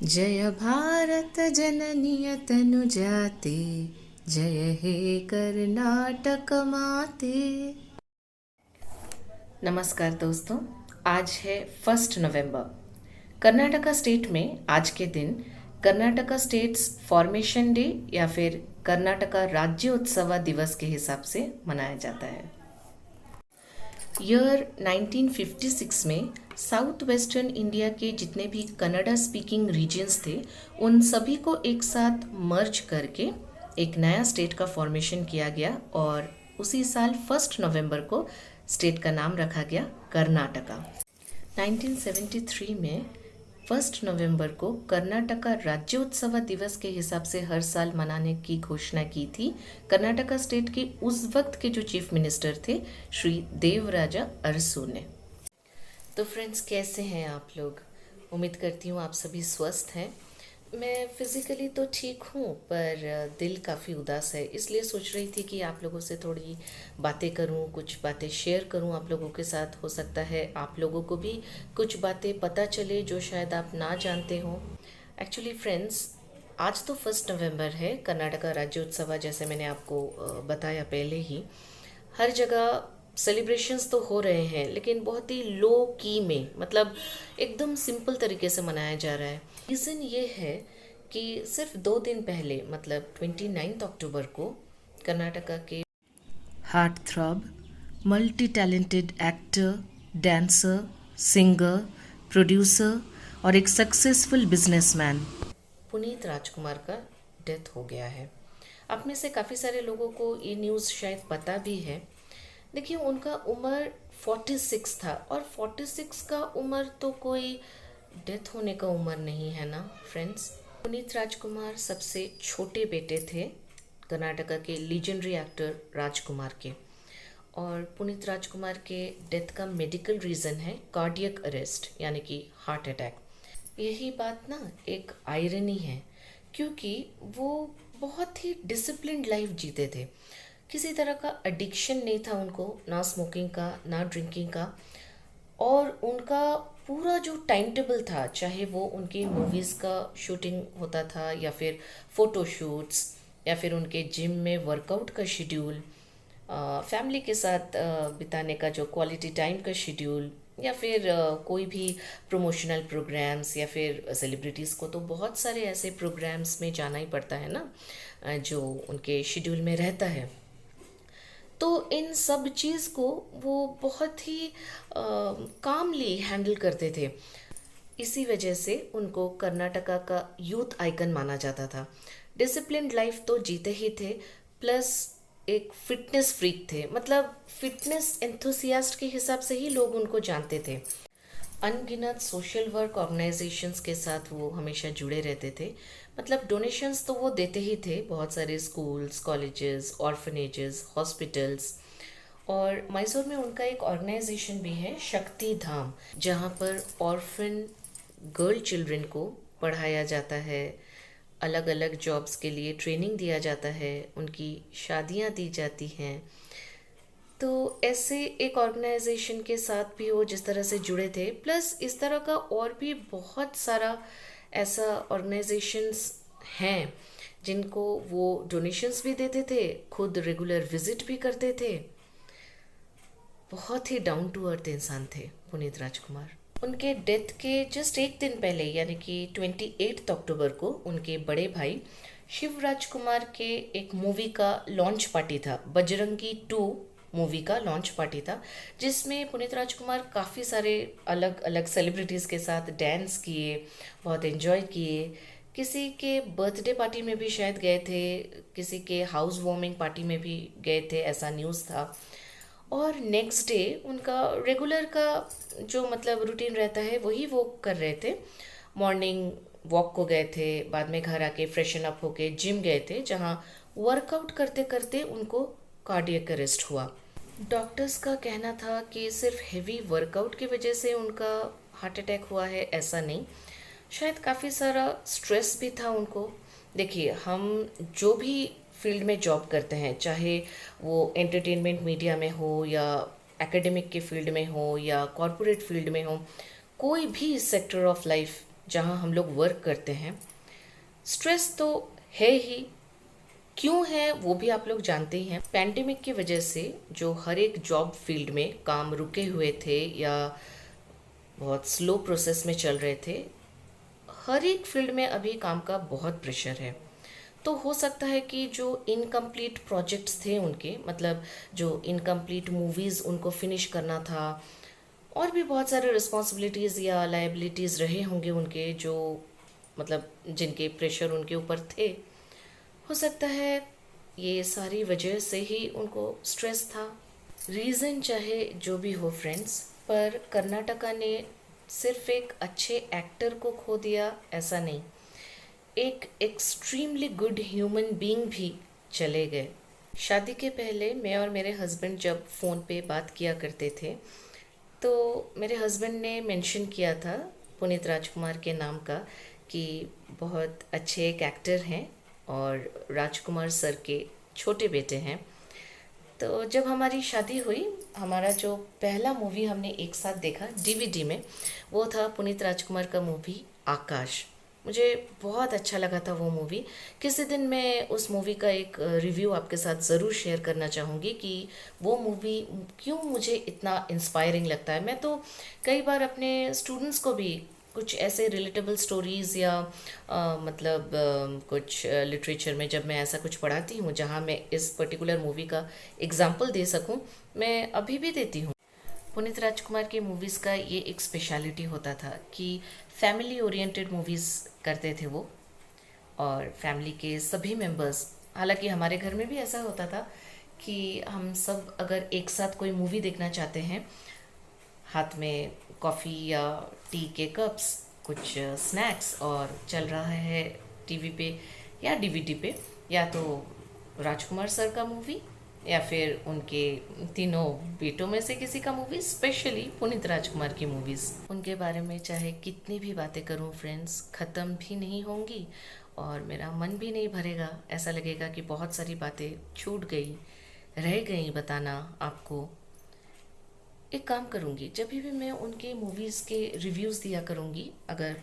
जय भारत जननी तनुजाते, जय हे कर्नाटक माते। नमस्कार दोस्तों, आज है 1 नवंबर। कर्नाटका स्टेट में आज के दिन कर्नाटका स्टेट्स फॉर्मेशन डे या फिर कर्नाटका राज्योत्सव दिवस के हिसाब से मनाया जाता है। ईयर 1956 में साउथ वेस्टर्न इंडिया के जितने भी कन्नड़ा स्पीकिंग रीजन्स थे उन सभी को एक साथ मर्ज करके एक नया स्टेट का फॉर्मेशन किया गया और उसी साल 1 नवंबर को स्टेट का नाम रखा गया कर्नाटका। 1973 में 1 नवंबर को कर्नाटका राज्योत्सव दिवस के हिसाब से हर साल मनाने की घोषणा की थी कर्नाटका स्टेट के उस वक्त के जो चीफ मिनिस्टर थे श्री देवराजा अरसू ने। तो फ्रेंड्स, कैसे हैं आप लोग? उम्मीद करती हूँ आप सभी स्वस्थ हैं। मैं फिज़िकली तो ठीक हूँ पर दिल काफ़ी उदास है, इसलिए सोच रही थी कि आप लोगों से थोड़ी बातें करूँ, कुछ बातें शेयर करूँ आप लोगों के साथ। हो सकता है आप लोगों को भी कुछ बातें पता चले जो शायद आप ना जानते हो। एक्चुअली फ्रेंड्स, आज तो 1 नवंबर है, कर्नाटका राज्योत्सव जैसे मैंने आपको बताया पहले ही। हर जगह सेलिब्रेशंस तो हो रहे हैं लेकिन बहुत ही लो की में, मतलब एकदम सिंपल तरीके से मनाया जा रहा है। रीज़न ये है कि सिर्फ 2 दिन पहले मतलब 29 अक्टूबर को कर्नाटका के heart throb, multi talented actor, dancer, singer, producer और एक सक्सेसफुल बिजनेसमैन पुनीत राजकुमार का डेथ हो गया है। आप में से काफ़ी सारे लोगों को ये न्यूज़ शायद पता भी है। देखिए, उनका उम्र 46 था और 46 का उम्र तो कोई डेथ होने का उम्र नहीं है ना फ्रेंड्स। पुनीत राजकुमार सबसे छोटे बेटे थे कर्नाटका के लीजेंडरी एक्टर राजकुमार के। और पुनीत राजकुमार के डेथ का मेडिकल रीज़न है कार्डियक अरेस्ट, यानी कि हार्ट अटैक। यही बात ना एक आयरनी है, क्योंकि वो बहुत ही डिसिप्लिन्ड लाइफ जीते थे। किसी तरह का एडिक्शन नहीं था उनको, ना स्मोकिंग का ना ड्रिंकिंग का। और उनका पूरा जो टाइम टेबल था, चाहे वो उनकी मूवीज़ का शूटिंग होता था या फिर फ़ोटो शूट्स या फिर उनके जिम में वर्कआउट का शेड्यूल, फैमिली के साथ बिताने का जो क्वालिटी टाइम का शेड्यूल, या फिर कोई भी प्रमोशनल प्रोग्राम्स या फिर सेलिब्रिटीज़ को तो बहुत सारे ऐसे प्रोग्राम्स में जाना ही पड़ता है ना, जो उनके शेड्यूल में रहता है। तो इन सब चीज़ को वो बहुत ही कामली हैंडल करते थे। इसी वजह से उनको कर्नाटका का यूथ आइकन माना जाता था। डिसिप्लिन्ड लाइफ तो जीते ही थे, प्लस एक फिटनेस फ्रीक थे, मतलब फिटनेस एंथुसियास्ट के हिसाब से ही लोग उनको जानते थे। अनगिनत सोशल वर्क ऑर्गेनाइजेशंस के साथ वो हमेशा जुड़े रहते थे। मतलब डोनेशंस तो वो देते ही थे, बहुत सारे स्कूल्स, कॉलेजेस, ऑर्फनेजेस, हॉस्पिटल्स। और मैसूर में उनका एक ऑर्गेनाइजेशन भी है, शक्ति धाम, जहाँ पर ऑर्फन गर्ल चिल्ड्रन को पढ़ाया जाता है, अलग अलग जॉब्स के लिए ट्रेनिंग दिया जाता है, उनकी शादियाँ दी जाती हैं। तो ऐसे एक ऑर्गेनाइजेशन के साथ भी वो जिस तरह से जुड़े थे, प्लस इस तरह का और भी बहुत सारा ऐसा ऑर्गेनाइजेशंस हैं जिनको वो डोनेशंस भी देते थे, खुद रेगुलर विजिट भी करते थे। बहुत ही डाउन टू अर्थ इंसान थे पुनीत राजकुमार। उनके डेथ के जस्ट एक दिन पहले, यानी कि 28 अक्टूबर को, उनके बड़े भाई शिव राजकुमार के एक मूवी का लॉन्च पार्टी था, बजरंगी 2 मूवी का लॉन्च पार्टी था, जिसमें पुनीत राजकुमार काफ़ी सारे अलग अलग सेलिब्रिटीज़ के साथ डांस किए, बहुत एंजॉय किए। किसी के बर्थडे पार्टी में भी शायद गए थे, किसी के हाउस वार्मिंग पार्टी में भी गए थे, ऐसा न्यूज़ था। और नेक्स्ट डे उनका रेगुलर का जो मतलब रूटीन रहता है वही वो कर रहे थे। मॉर्निंग वॉक को गए थे, बाद में घर आके फ्रेशन अप होके जिम गए थे, जहाँ वर्कआउट करते करते उनको कार्डियक अरेस्ट हुआ। डॉक्टर्स का कहना था कि सिर्फ हेवी वर्कआउट की वजह से उनका हार्ट अटैक हुआ है, ऐसा नहीं, शायद काफ़ी सारा स्ट्रेस भी था उनको। देखिए, हम जो भी फील्ड में जॉब करते हैं, चाहे वो एंटरटेनमेंट मीडिया में हो या एकेडमिक के फील्ड में हो या कॉरपोरेट फील्ड में हो, कोई भी सेक्टर ऑफ लाइफ जहाँ हम लोग वर्क करते हैं, स्ट्रेस तो है ही। क्यों है वो भी आप लोग जानते ही हैं। पैंडेमिक की वजह से जो हर एक जॉब फील्ड में काम रुके हुए थे या बहुत स्लो प्रोसेस में चल रहे थे, हर एक फील्ड में अभी काम का बहुत प्रेशर है। तो हो सकता है कि जो इनकम्प्लीट प्रोजेक्ट्स थे उनके, मतलब जो इनकम्प्लीट मूवीज़ उनको फिनिश करना था, और भी बहुत सारे रिस्पॉन्सिबिलिटीज़ या लाइबिलिटीज़ रहे होंगे उनके, जो मतलब जिनके प्रेशर उनके ऊपर थे। हो सकता है ये सारी वजह से ही उनको स्ट्रेस था। रीज़न चाहे जो भी हो फ्रेंड्स, पर कर्नाटका ने सिर्फ एक अच्छे एक्टर को खो दिया ऐसा नहीं, एक एक्सट्रीमली गुड ह्यूमन बीइंग भी चले गए। शादी के पहले मैं और मेरे हस्बैंड जब फ़ोन पे बात किया करते थे, तो मेरे हस्बैंड ने मेंशन किया था पुनीत राजकुमार के नाम का, कि बहुत अच्छे एक एक्टर हैं और राजकुमार सर के छोटे बेटे हैं। तो जब हमारी शादी हुई, हमारा जो पहला मूवी हमने एक साथ देखा डीवीडी में, वो था पुनीत राजकुमार का मूवी आकाश। मुझे बहुत अच्छा लगा था वो मूवी। किसी दिन मैं उस मूवी का एक रिव्यू आपके साथ ज़रूर शेयर करना चाहूँगी कि वो मूवी क्यों मुझे इतना इंस्पायरिंग लगता है। मैं तो कई बार अपने स्टूडेंट्स को भी कुछ ऐसे रिलेटेबल स्टोरीज़ या कुछ लिटरेचर में जब मैं ऐसा कुछ पढ़ाती हूँ जहाँ मैं इस पर्टिकुलर मूवी का एग्जाम्पल दे सकूँ, मैं अभी भी देती हूँ। पुनीत राजकुमार की मूवीज़ का ये एक स्पेशलिटी होता था कि फैमिली ओरिएंटेड मूवीज़ करते थे वो, और फैमिली के सभी मेंबर्स, हालांकि हमारे घर में भी ऐसा होता था कि हम सब अगर एक साथ कोई मूवी देखना चाहते हैं, हाथ में कॉफ़ी या टी के कप्स, कुछ स्नैक्स, और चल रहा है टीवी पे या डीवीडी पे या तो राजकुमार सर का मूवी या फिर उनके तीनों बेटों में से किसी का मूवी, स्पेशली पुनीत राजकुमार की मूवीज़। उनके बारे में चाहे कितनी भी बातें करूं फ्रेंड्स, ख़त्म भी नहीं होंगी और मेरा मन भी नहीं भरेगा। ऐसा लगेगा कि बहुत सारी बातें छूट गई, रह गई बताना आपको। एक काम करूँगी, जब भी मैं उनके मूवीज़ के रिव्यूज़ दिया करूँगी, अगर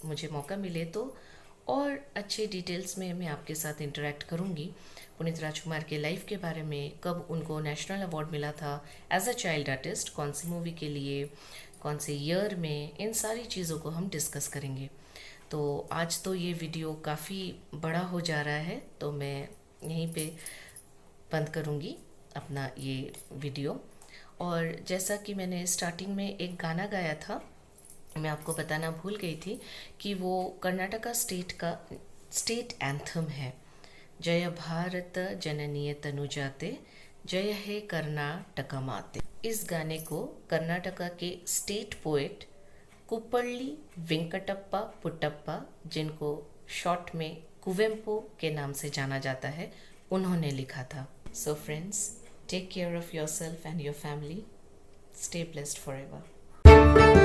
मुझे मौका मिले तो, और अच्छे डिटेल्स में मैं आपके साथ इंटरेक्ट करूँगी। पुनीत राजकुमार के लाइफ के बारे में, कब उनको नेशनल अवार्ड मिला था एज अ चाइल्ड आर्टिस्ट, कौन सी मूवी के लिए, कौन से ईयर में, इन सारी चीज़ों को हम डिस्कस करेंगे। तो आज तो ये वीडियो काफ़ी बड़ा हो जा रहा है, तो मैं यहीं पे बंद करूँगी अपना ये वीडियो। और जैसा कि मैंने स्टार्टिंग में एक गाना गाया था, मैं आपको बताना भूल गई थी कि वो कर्नाटका स्टेट का स्टेट एंथम है। जय भारत जननीय तनुजाते, जय हे कर्नाटका माते। इस गाने को कर्नाटका के स्टेट पोएट कुप्पल्ली वेंकटप्पा पुट्टप्पा, जिनको शॉर्ट में कुवेम्पु के नाम से जाना जाता है, उन्होंने लिखा था। So friends, take care of yourself and your family. Stay blessed forever.